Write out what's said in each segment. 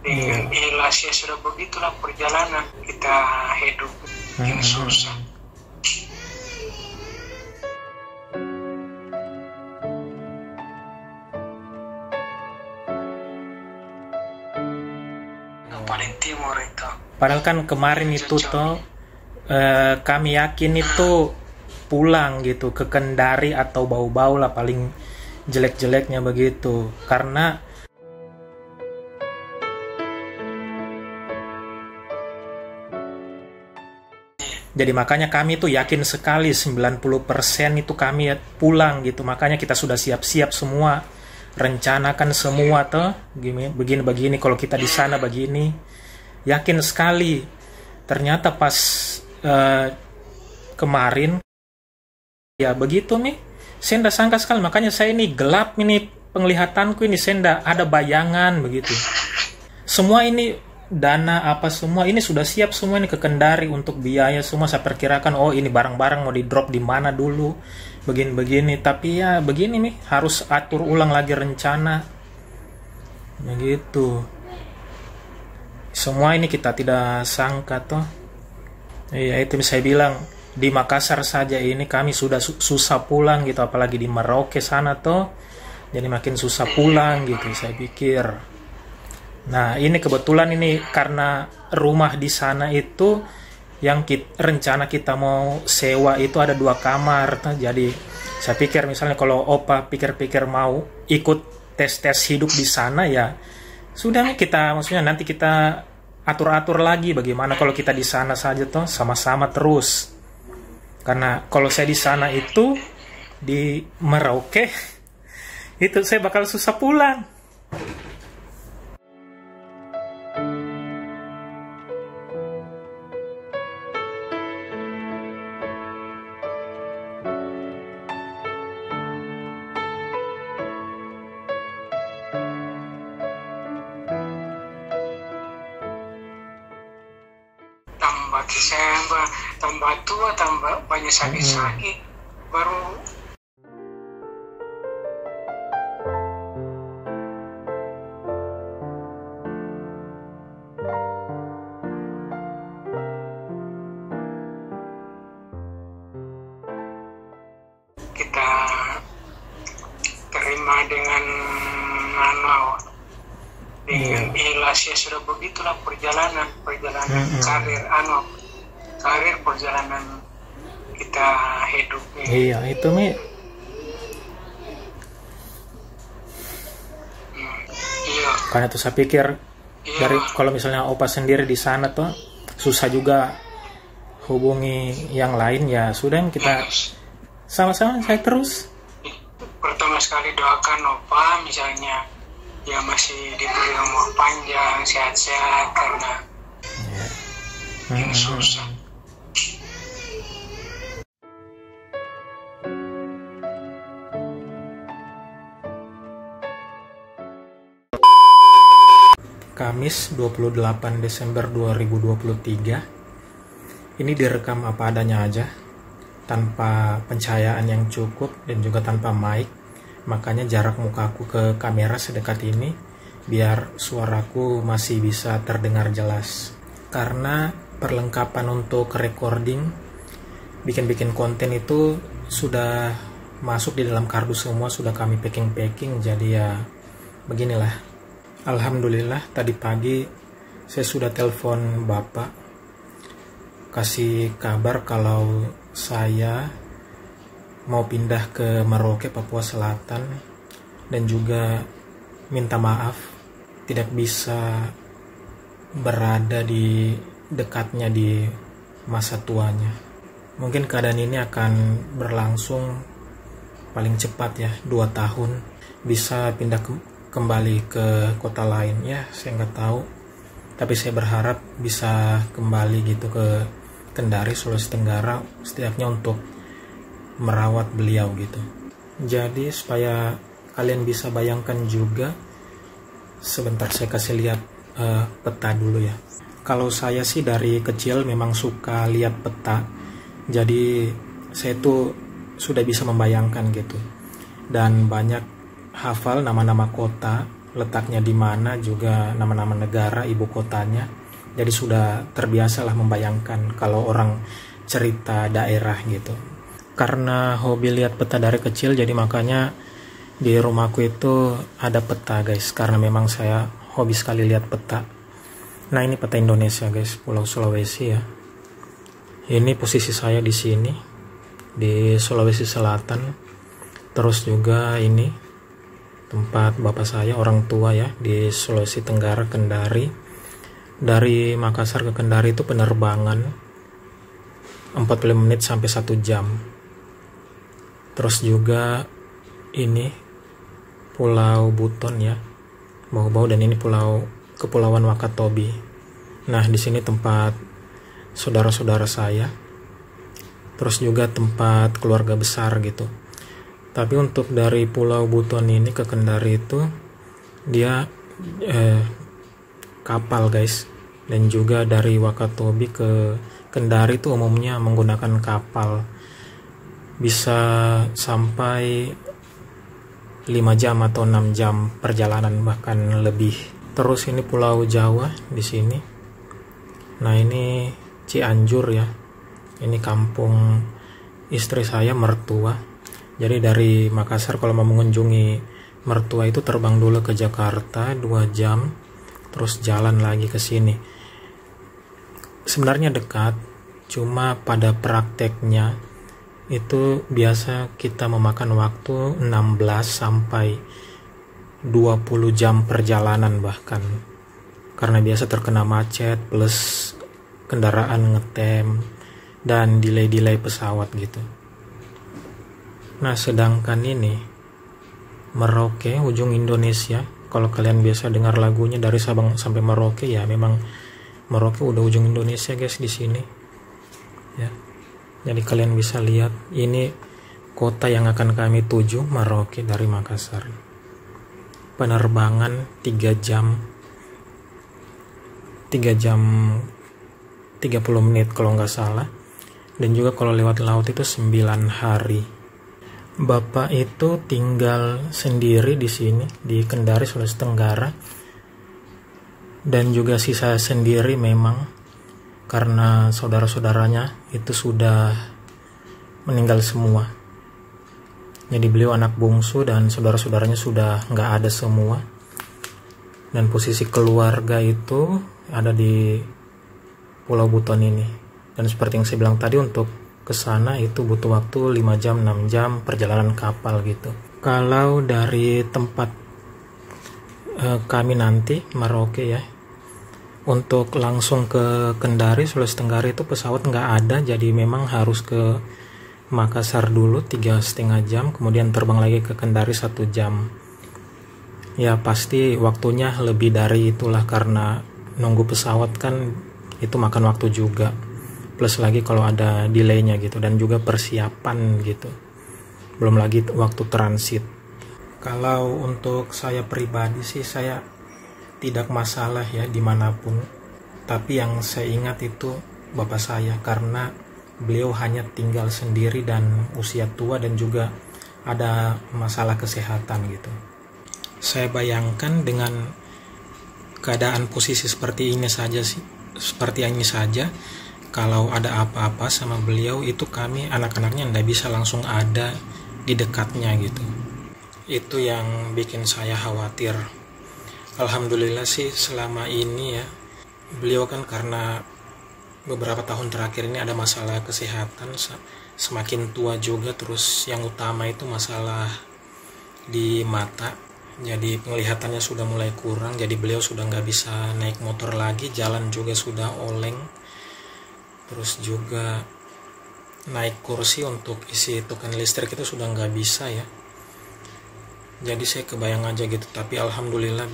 Dengan ikhlas ya sudah begitulah perjalanan kita hidup yang susah. Paling timur itu. Padahal kan kemarin itu toh kami yakin itu pulang gitu ke Kendari atau bau-bau lah paling jelek-jeleknya begitu. Karena jadi makanya kami tuh yakin sekali 90% itu kami pulang gitu. Makanya kita sudah siap-siap semua, rencanakan semua tuh begini-begini kalau kita di sana begini. Yakin sekali. Ternyata pas kemarin ya begitu nih. Saya nggak sangka sekali, makanya saya ini gelap ini penglihatanku ini, saya nggak ada bayangan begitu. Semua ini dana apa semua ini sudah siap semua ini ke Kendari untuk biaya semua. Saya perkirakan oh ini barang-barang mau di drop di mana dulu begini-begini, tapi ya begini nih harus atur ulang lagi rencana begitu. Semua ini kita tidak sangka toh. Ya itu saya bilang di Makassar saja ini kami sudah susah pulang gitu, apalagi di Merauke sana toh jadi makin susah pulang gitu saya pikir. Nah ini kebetulan ini karena rumah di sana itu yang rencana kita mau sewa itu ada 2 kamar. Jadi saya pikir misalnya kalau Opa pikir-pikir mau ikut tes-tes hidup di sana ya sudah kita maksudnya nanti kita atur-atur lagi bagaimana kalau kita di sana saja toh sama-sama terus. Karena kalau saya di sana itu di Merauke itu saya bakal susah pulang. Tambah tua, tambah banyak sakit-sakit, baru kita terima dengan ikhlas ya sudah begitulah perjalanan karir perjalanan kita hidup ini. Iya itu Mi. Iya. Karena tuh saya pikir dari kalau misalnya Opa sendiri di sana tuh susah juga hubungi yang lain ya sudah kita sama-sama saya terus. Pertama sekali doakan Opa misalnya ya masih diberi umur panjang, sehat-sehat karena yang susah. Kamis 28 Desember 2023. Ini direkam apa adanya aja, tanpa pencahayaan yang cukup dan juga tanpa mic. Makanya jarak mukaku ke kamera sedekat ini biar suaraku masih bisa terdengar jelas. Karena perlengkapan untuk recording, bikin-bikin konten itu sudah masuk di dalam kardus semua, sudah kami packing-packing. Jadi ya beginilah. Alhamdulillah tadi pagi saya sudah telepon Bapak kasih kabar kalau saya mau pindah ke Merauke, Papua Selatan, dan juga minta maaf tidak bisa berada di dekatnya di masa tuanya. Mungkin keadaan ini akan berlangsung paling cepat ya 2 tahun, bisa pindah kembali ke kota lain ya, saya nggak tahu, tapi saya berharap bisa kembali gitu ke Kendari, Sulawesi Tenggara, setidaknya untuk merawat beliau gitu. Jadi supaya kalian bisa bayangkan juga, sebentar saya kasih lihat peta dulu ya. Kalau saya sih dari kecil memang suka lihat peta, jadi saya tuh sudah bisa membayangkan gitu, dan banyak hafal nama-nama kota letaknya di mana, juga nama-nama negara, ibu kotanya. Jadi sudah terbiasalah membayangkan kalau orang cerita daerah gitu. Karena hobi lihat peta dari kecil, jadi makanya di rumahku itu ada peta guys, karena memang saya hobi sekali lihat peta. Nah ini peta Indonesia guys, Pulau Sulawesi ya. Ini posisi saya di sini, di Sulawesi Selatan. Terus juga ini tempat bapak saya, orang tua ya, di Sulawesi Tenggara, Kendari. Dari Makassar ke Kendari itu penerbangan 45 menit sampai 1 jam. Terus juga ini Pulau Buton ya, Bau-Bau, dan ini Kepulauan Wakatobi. Nah di sini tempat saudara-saudara saya, terus juga tempat keluarga besar gitu. Tapi untuk dari Pulau Buton ini ke Kendari itu dia kapal guys, dan juga dari Wakatobi ke Kendari itu umumnya menggunakan kapal, bisa sampai 5 jam atau 6 jam perjalanan, bahkan lebih. Terus ini Pulau Jawa di sini. Nah ini Cianjur ya, ini kampung istri saya, mertua. Jadi dari Makassar kalau mau mengunjungi mertua itu terbang dulu ke Jakarta 2 jam, terus jalan lagi ke sini. Sebenarnya dekat, cuma pada prakteknya itu biasa kita memakan waktu 16 sampai 20 jam perjalanan bahkan. Karena biasa terkena macet plus kendaraan ngetem dan delay pesawat gitu. Nah sedangkan ini Merauke, ujung Indonesia, kalau kalian biasa dengar lagunya dari Sabang sampai Merauke, ya memang Merauke udah ujung Indonesia guys di sini ya. Jadi kalian bisa lihat ini kota yang akan kami tuju, Merauke, dari Makassar. Penerbangan 3 jam 30 menit kalau nggak salah, dan juga kalau lewat laut itu 9 hari. Bapak itu tinggal sendiri di sini, di Kendari, Sulawesi Tenggara. Dan juga sisa sendiri memang, karena saudara-saudaranya itu sudah meninggal semua. Jadi beliau anak bungsu dan saudara-saudaranya sudah nggak ada semua. Dan posisi keluarga itu ada di Pulau Buton ini. Dan seperti yang saya bilang tadi, untuk ke sana itu butuh waktu 5 jam 6 jam perjalanan kapal gitu. Kalau dari tempat kami nanti Merauke ya, untuk langsung ke Kendari, Sulawesi Tenggara itu pesawat nggak ada, jadi memang harus ke Makassar dulu 3,5 jam, kemudian terbang lagi ke Kendari 1 jam. Ya pasti waktunya lebih dari itulah, karena nunggu pesawat kan itu makan waktu juga. Plus lagi kalau ada delaynya gitu, dan juga persiapan gitu, belum lagi waktu transit. Kalau untuk saya pribadi sih, saya tidak masalah ya dimanapun, tapi yang saya ingat itu bapak saya, karena beliau hanya tinggal sendiri dan usia tua, dan juga ada masalah kesehatan gitu. Saya bayangkan dengan keadaan posisi seperti ini saja sih, seperti ini saja, kalau ada apa-apa sama beliau itu kami anak-anaknya nggak bisa langsung ada di dekatnya gitu. Itu yang bikin saya khawatir. Alhamdulillah sih selama ini ya, beliau kan karena beberapa tahun terakhir ini ada masalah kesehatan, semakin tua juga, terus yang utama itu masalah di mata. Jadi penglihatannya sudah mulai kurang, jadi beliau sudah nggak bisa naik motor lagi, jalan juga sudah oleng. Terus juga naik kursi untuk isi token listrik itu sudah nggak bisa ya. Jadi saya kebayang aja gitu. Tapi alhamdulillah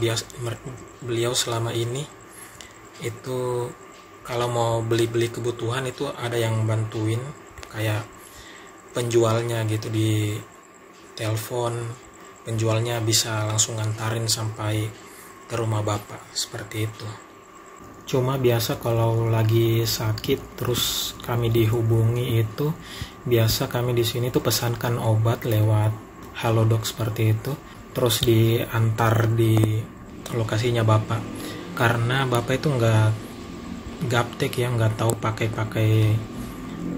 beliau selama ini itu kalau mau beli-beli kebutuhan itu ada yang bantuin, kayak penjualnya gitu, di telepon penjualnya bisa langsung ngantarin sampai ke rumah bapak, seperti itu. Cuma biasa kalau lagi sakit terus kami dihubungi itu, biasa kami di sini tuh pesankan obat lewat Halodoc seperti itu, terus diantar di lokasinya Bapak, karena Bapak itu nggak gaptek ya, nggak tahu pakai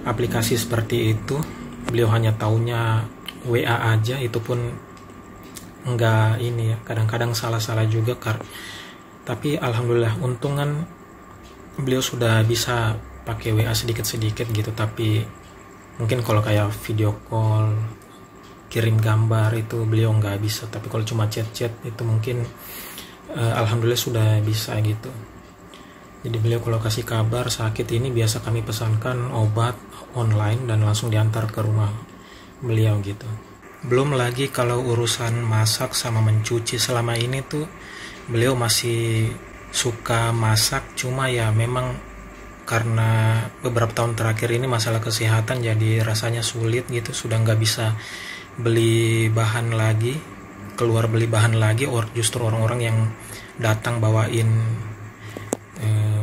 aplikasi seperti itu. Beliau hanya taunya WA aja, itu pun nggak ini ya, kadang-kadang salah-salah juga tapi alhamdulillah untungan beliau sudah bisa pakai WA sedikit-sedikit gitu. Tapi mungkin kalau kayak video call, kirim gambar itu beliau nggak bisa. Tapi kalau cuma chat-chat itu mungkin alhamdulillah sudah bisa gitu. Jadi beliau kalau kasih kabar sakit ini biasa kami pesankan obat online dan langsung diantar ke rumah beliau gitu. Belum lagi kalau urusan masak sama mencuci, selama ini tuh beliau masih suka masak, cuma ya memang karena beberapa tahun terakhir ini masalah kesehatan jadi rasanya sulit gitu, sudah nggak bisa beli bahan lagi, keluar beli bahan lagi, justru orang-orang yang datang bawain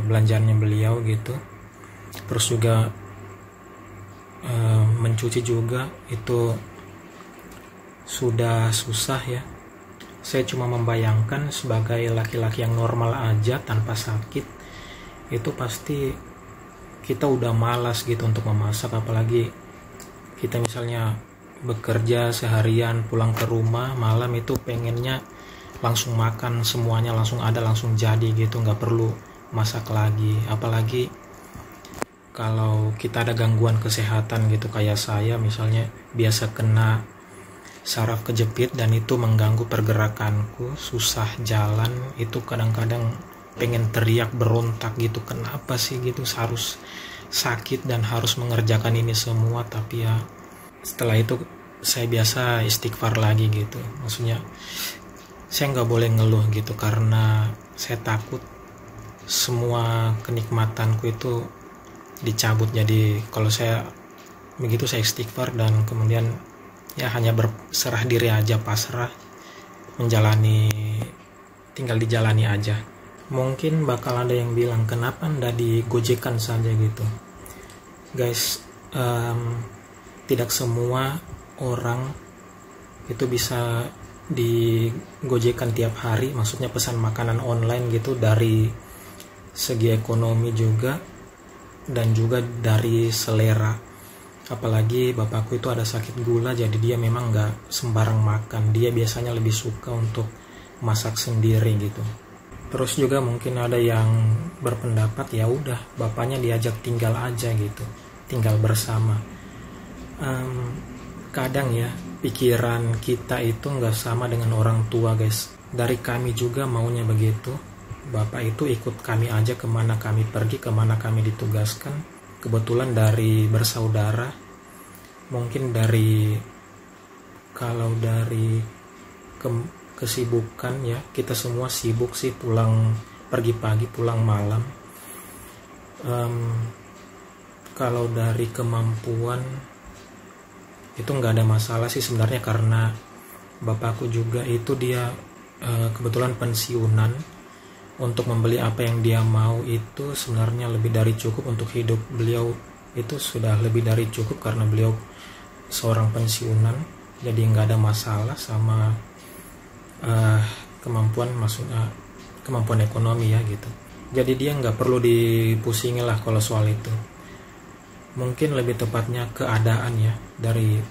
belanjaannya beliau gitu. Terus juga mencuci juga itu sudah susah ya. Saya cuma membayangkan sebagai laki-laki yang normal aja tanpa sakit, itu pasti kita udah malas gitu untuk memasak. Apalagi kita misalnya bekerja seharian, pulang ke rumah malam itu pengennya langsung makan semuanya, langsung ada, langsung jadi gitu, nggak perlu masak lagi. Apalagi kalau kita ada gangguan kesehatan gitu, kayak saya misalnya biasa kena saraf kejepit dan itu mengganggu pergerakanku, susah jalan, itu kadang-kadang pengen teriak, berontak gitu, kenapa sih gitu harus sakit dan harus mengerjakan ini semua. Tapi ya setelah itu saya biasa istighfar lagi gitu, maksudnya saya nggak boleh ngeluh gitu, karena saya takut semua kenikmatanku itu dicabut. Jadi kalau saya begitu saya istighfar dan kemudian ya hanya berserah diri aja, pasrah, menjalani, tinggal dijalani aja. Mungkin bakal ada yang bilang kenapa ndak digojekan saja gitu. Guys, tidak semua orang itu bisa digojekan tiap hari, maksudnya pesan makanan online gitu, dari segi ekonomi juga dan juga dari selera. Apalagi bapakku itu ada sakit gula, jadi dia memang nggak sembarang makan, dia biasanya lebih suka untuk masak sendiri gitu. Terus juga mungkin ada yang berpendapat ya udah bapaknya diajak tinggal aja gitu, tinggal bersama. Kadang ya pikiran kita itu nggak sama dengan orang tua guys. Dari kami juga maunya begitu, bapak itu ikut kami aja kemana kami pergi, kemana kami ditugaskan. Kebetulan dari bersaudara, mungkin kalau dari kesibukan ya, kita semua sibuk sih, pulang pergi pagi pulang malam. Kalau dari kemampuan itu nggak ada masalah sih sebenarnya, karena bapakku juga itu dia kebetulan pensiunan. Untuk membeli apa yang dia mau itu sebenarnya lebih dari cukup untuk hidup beliau, itu sudah lebih dari cukup karena beliau seorang pensiunan. Jadi nggak ada masalah sama maksudnya kemampuan ekonomi ya gitu. Jadi dia nggak perlu dipusingi lah kalau soal itu. Mungkin lebih tepatnya keadaan ya, dari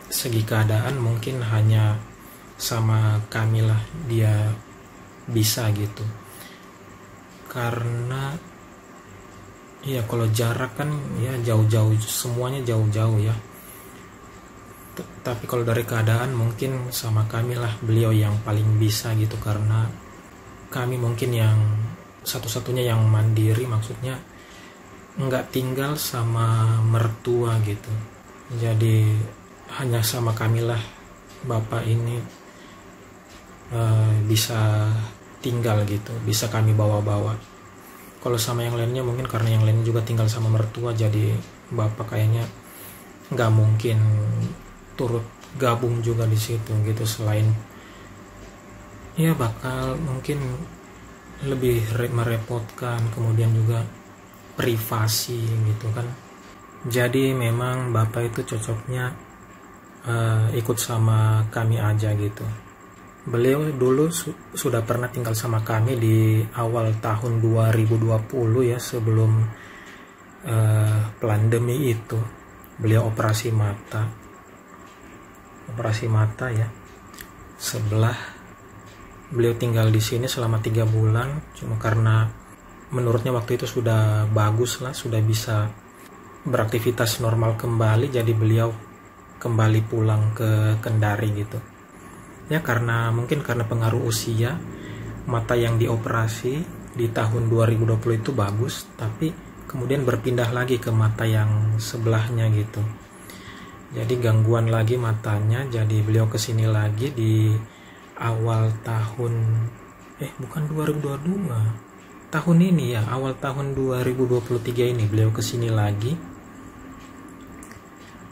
segi keadaan mungkin hanya sama kami lah dia bisa gitu. Karena ya kalau jarak kan ya jauh-jauh, semuanya jauh-jauh ya. Tapi kalau dari keadaan mungkin sama kami lah beliau yang paling bisa gitu, karena kami mungkin yang satu-satunya yang mandiri, maksudnya nggak tinggal sama mertua gitu. Jadi hanya sama kami lah bapak ini bisa tinggal gitu, bisa kami bawa-bawa. Kalau sama yang lainnya mungkin karena yang lainnya juga tinggal sama mertua, jadi bapak kayaknya nggak mungkin turut gabung juga di situ gitu. Selain ya bakal mungkin lebih merepotkan, kemudian juga privasi gitu kan. Jadi memang bapak itu cocoknya ikut sama kami aja gitu. Beliau dulu sudah pernah tinggal sama kami di awal tahun 2020 ya, sebelum pandemi itu. Beliau operasi mata ya, sebelah. Beliau tinggal di sini selama 3 bulan, cuma karena menurutnya waktu itu sudah bagus lah, sudah bisa beraktivitas normal kembali, jadi beliau kembali pulang ke Kendari gitu ya, karena mungkin karena pengaruh usia. Mata yang dioperasi di tahun 2020 itu bagus, tapi kemudian berpindah lagi ke mata yang sebelahnya gitu, jadi gangguan lagi matanya. Jadi beliau kesini lagi di awal tahun bukan 2022, tahun ini ya, awal tahun 2023 ini beliau kesini lagi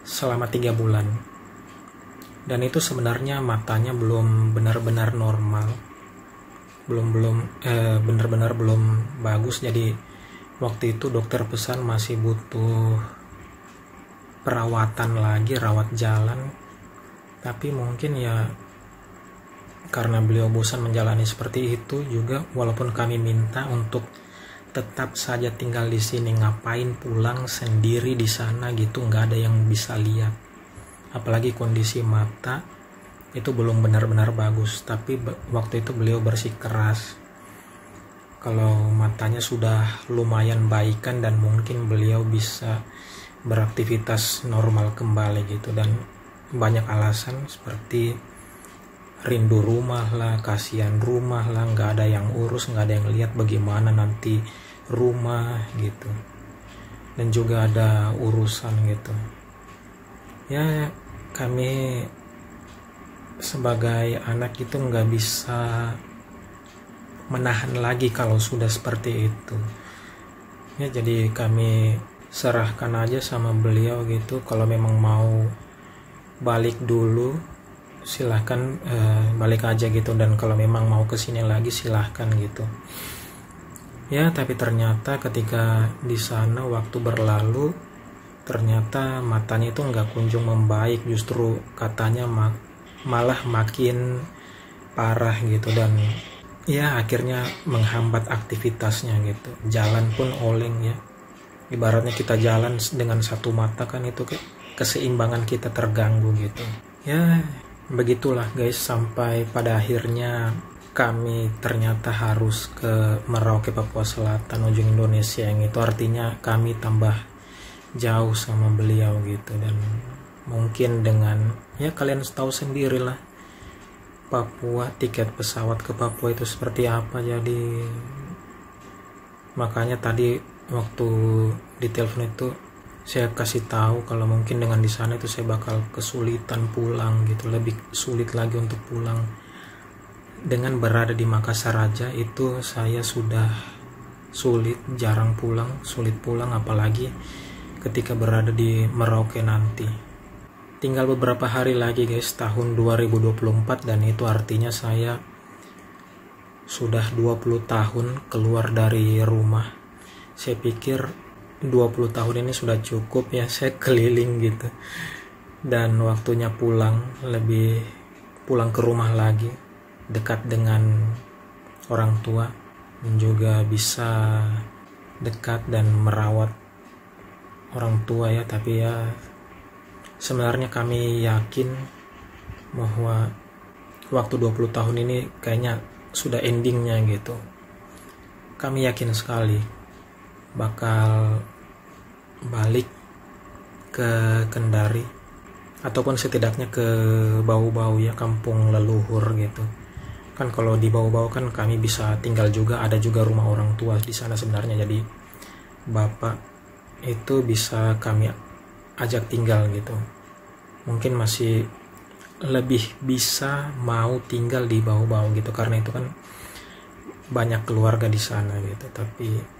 selama 3 bulan. Dan itu sebenarnya matanya belum benar-benar normal, benar-benar belum bagus. Jadi waktu itu dokter pesan masih butuh perawatan lagi, rawat jalan. Tapi mungkin ya karena beliau bosan menjalani seperti itu juga, walaupun kami minta untuk tetap saja tinggal di sini, ngapain pulang sendiri di sana gitu, nggak ada yang bisa lihat. Apalagi kondisi mata itu belum benar-benar bagus. Tapi waktu itu beliau bersikeras kalau matanya sudah lumayan baikan dan mungkin beliau bisa beraktivitas normal kembali gitu. Dan banyak alasan seperti rindu rumah lah, kasihan rumah lah, nggak ada yang urus, nggak ada yang lihat bagaimana nanti rumah gitu, dan juga ada urusan gitu ya. Kami sebagai anak itu nggak bisa menahan lagi kalau sudah seperti itu ya. Jadi kami serahkan aja sama beliau gitu, kalau memang mau balik dulu silahkan balik aja gitu, dan kalau memang mau kesini lagi silahkan gitu ya. Tapi ternyata ketika di sana waktu berlalu, ternyata matanya itu nggak kunjung membaik, justru katanya malah makin parah gitu. Dan ya akhirnya menghambat aktivitasnya gitu, jalan pun oleng ya. Ibaratnya kita jalan dengan satu mata kan, itu keseimbangan kita terganggu gitu ya. Begitulah guys, sampai pada akhirnya kami ternyata harus ke Merauke, Papua Selatan, ujung Indonesia, yang itu artinya kami tambah jauh sama beliau gitu. Dan mungkin dengan ya kalian tahu sendirilah Papua, tiket pesawat ke Papua itu seperti apa. Jadi makanya tadi waktu di telepon itu saya kasih tahu kalau mungkin dengan di sana itu saya bakal kesulitan pulang gitu, lebih sulit lagi untuk pulang. Dengan berada di Makassar aja itu saya sudah sulit, jarang pulang, sulit pulang, apalagi ketika berada di Merauke nanti. Tinggal beberapa hari lagi guys, tahun 2024, dan itu artinya saya sudah 20 tahun keluar dari rumah. Saya pikir 20 tahun ini sudah cukup ya, saya keliling gitu. Dan waktunya pulang, lebih pulang ke rumah lagi, dekat dengan orang tua, dan juga bisa dekat dan merawat orang tua ya. Tapi ya sebenarnya kami yakin bahwa waktu 20 tahun ini kayaknya sudah endingnya gitu. Kami yakin sekali bakal balik ke Kendari, ataupun setidaknya ke Bau-Bau ya, kampung leluhur gitu. Kan kalau di Bau-Bau kan kami bisa tinggal juga, ada juga rumah orang tua di sana sebenarnya. Jadi bapak itu bisa kami ajak tinggal gitu. Mungkin masih lebih bisa mau tinggal di Bau-Bau gitu, karena itu kan banyak keluarga di sana gitu. Tapi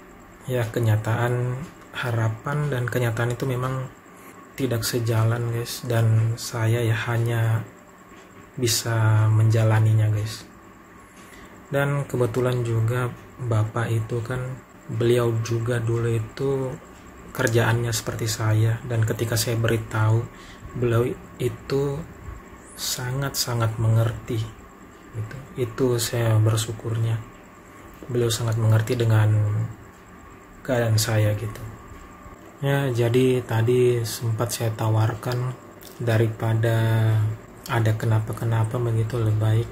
ya kenyataan, harapan dan kenyataan itu memang tidak sejalan guys, dan saya ya hanya bisa menjalaninya guys. Dan kebetulan juga bapak itu kan, beliau juga dulu itu kerjaannya seperti saya, dan ketika saya beritahu, beliau itu sangat-sangat mengerti gitu. Itu saya bersyukurnya beliau sangat mengerti dengan keadaan saya gitu ya. Jadi tadi sempat saya tawarkan, daripada ada kenapa-kenapa begitu, lebih baik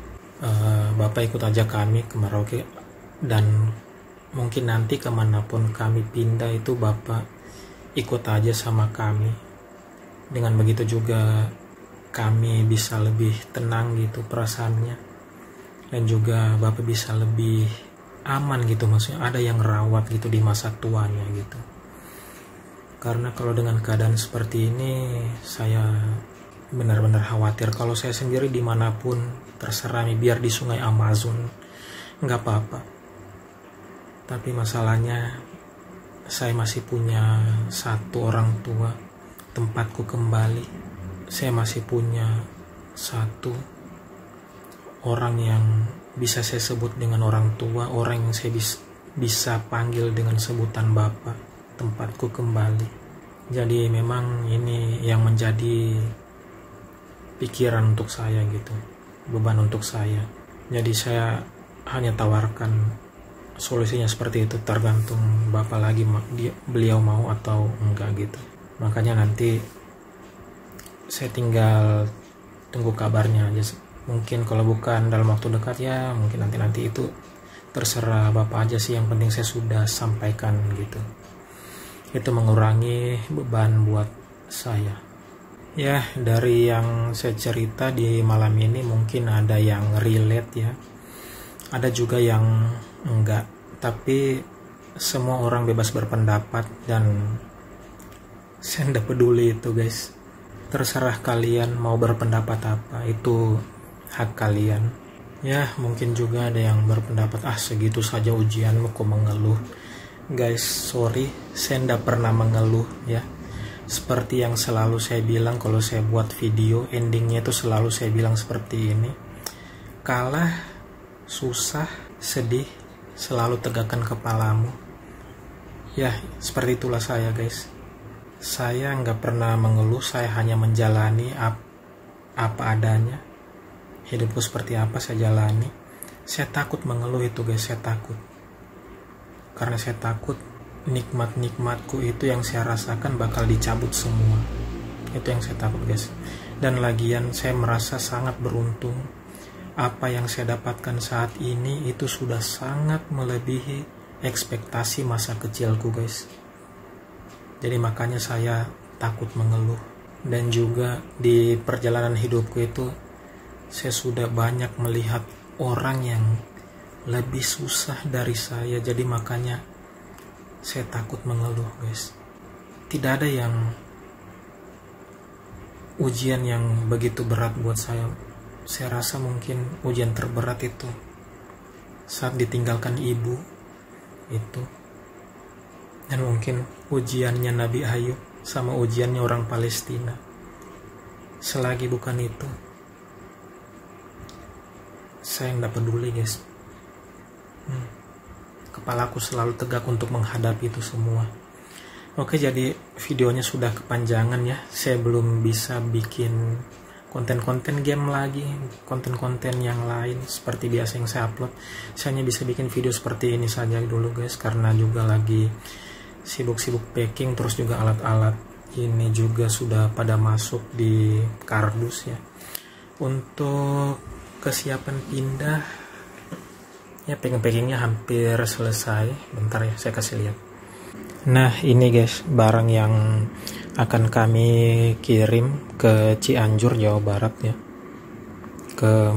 Bapak ikut aja kami ke Merauke, dan mungkin nanti kemanapun kami pindah itu Bapak ikut aja sama kami. Dengan begitu juga kami bisa lebih tenang gitu perasaannya, dan juga Bapak bisa lebih aman gitu, maksudnya ada yang rawat gitu di masa tuanya gitu. Karena kalau dengan keadaan seperti ini saya benar-benar khawatir. Kalau saya sendiri dimanapun terserah nih, biar di sungai Amazon nggak apa-apa, tapi masalahnya saya masih punya satu orang tua, tempatku kembali. Saya masih punya satu orang yang bisa saya sebut dengan orang tua, orang yang saya bisa panggil dengan sebutan Bapak, tempatku kembali. Jadi memang ini yang menjadi pikiran untuk saya gitu, beban untuk saya. Jadi saya hanya tawarkan solusinya seperti itu, tergantung Bapak lagi beliau mau atau enggak gitu. Makanya nanti saya tinggal tunggu kabarnya aja. Mungkin kalau bukan dalam waktu dekat ya mungkin nanti itu terserah Bapak aja sih, yang penting saya sudah sampaikan gitu. Itu mengurangi beban buat saya. Ya, dari yang saya cerita di malam ini mungkin ada yang relate ya, ada juga yang enggak, tapi semua orang bebas berpendapat dan saya enggak peduli itu guys. Terserah kalian mau berpendapat apa, itu hak kalian. Ya, mungkin juga ada yang berpendapat segitu saja ujianmu kok mengeluh. Guys, sorry, saya enggak pernah mengeluh ya. Seperti yang selalu saya bilang kalau saya buat video, endingnya itu selalu saya bilang seperti ini. Kalah, susah, sedih, selalu tegakkan kepalamu. Ya, seperti itulah saya guys. Saya nggak pernah mengeluh, saya hanya menjalani apa adanya. Hidupku seperti apa saya jalani. Saya takut mengeluh itu guys, saya takut. Karena saya takut nikmat-nikmatku itu yang saya rasakan bakal dicabut semua. Itu yang saya takut guys. Dan lagian saya merasa sangat beruntung. Apa yang saya dapatkan saat ini itu sudah sangat melebihi ekspektasi masa kecilku guys. Jadi makanya saya takut mengeluh. Dan juga di perjalanan hidupku itu saya sudah banyak melihat orang yang lebih susah dari saya. Jadi makanya saya takut mengeluh guys. Tidak ada yang ujian yang begitu berat buat saya. Saya rasa mungkin ujian terberat itu saat ditinggalkan ibu itu. Dan mungkin ujiannya Nabi Ayub sama ujiannya orang Palestina. Selagi bukan itu, saya nggak peduli guys. Kepalaku selalu tegak untuk menghadapi itu semua. Oke, jadi videonya sudah kepanjangan ya. Saya belum bisa bikin konten-konten game lagi, konten-konten yang lain seperti biasa yang saya upload. Saya hanya bisa bikin video seperti ini saja dulu guys, karena juga lagi sibuk-sibuk packing, terus juga alat-alat ini juga sudah pada masuk di kardus ya. Untuk kesiapan pindah ya, packingnya hampir selesai. Bentar ya, saya kasih lihat. Nah ini guys, barang yang akan kami kirim ke Cianjur, Jawa Barat ya, ke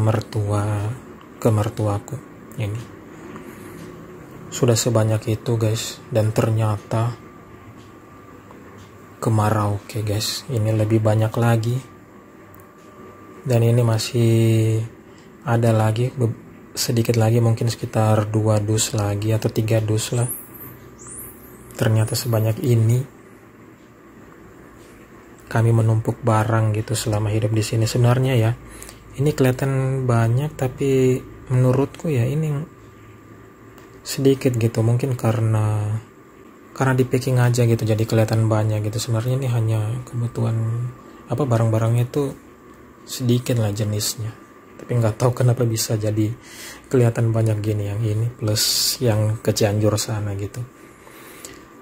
mertuaku. Ini sudah sebanyak itu guys. Dan ternyata ke Merauke guys, ini lebih banyak lagi. Dan ini masih ada lagi, sedikit lagi, mungkin sekitar 2 dus lagi atau 3 dus lah. Ternyata sebanyak ini kami menumpuk barang gitu selama hidup di sini. Sebenarnya ya ini kelihatan banyak, tapi menurutku ya ini sedikit gitu. Mungkin karena di packing aja gitu jadi kelihatan banyak gitu. Sebenarnya ini hanya kebutuhan barang-barangnya itu sedikit lah jenisnya. Tapi nggak tahu kenapa bisa jadi kelihatan banyak gini, yang ini plus yang ke Cianjur sana gitu.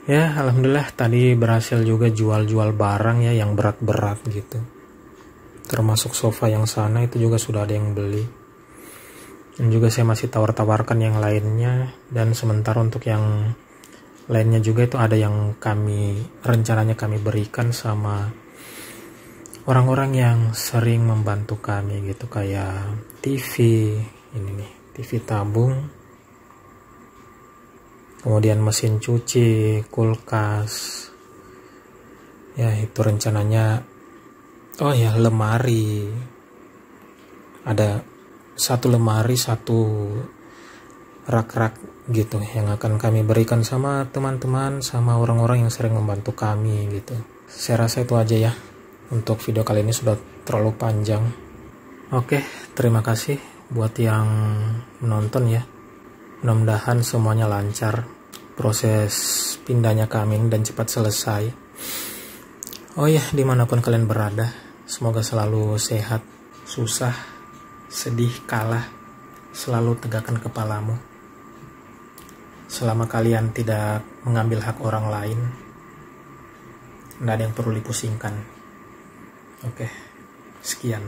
Ya alhamdulillah tadi berhasil juga jual-jual barang ya yang berat-berat gitu. Termasuk sofa yang sana itu juga sudah ada yang beli. Dan juga saya masih tawar-tawarkan yang lainnya, dan sementara untuk yang lainnya juga itu ada yang rencananya kami berikan sama orang-orang yang sering membantu kami gitu, kayak TV, ini nih, TV tabung, kemudian mesin cuci, kulkas, ya itu rencananya. Oh ya, lemari, ada satu lemari, satu rak-rak gitu yang akan kami berikan sama teman-teman, sama orang-orang yang sering membantu kami gitu. Saya rasa itu aja ya. Untuk video kali ini sudah terlalu panjang. Oke, terima kasih buat yang menonton ya. Mudah-mudahan semuanya lancar, proses pindahnya ke Amin, dan cepat selesai. Oh ya, dimanapun kalian berada, semoga selalu sehat, susah, sedih, kalah, selalu tegakkan kepalamu. Selama kalian tidak mengambil hak orang lain, tidak ada yang perlu dipusingkan. Oke, sekian.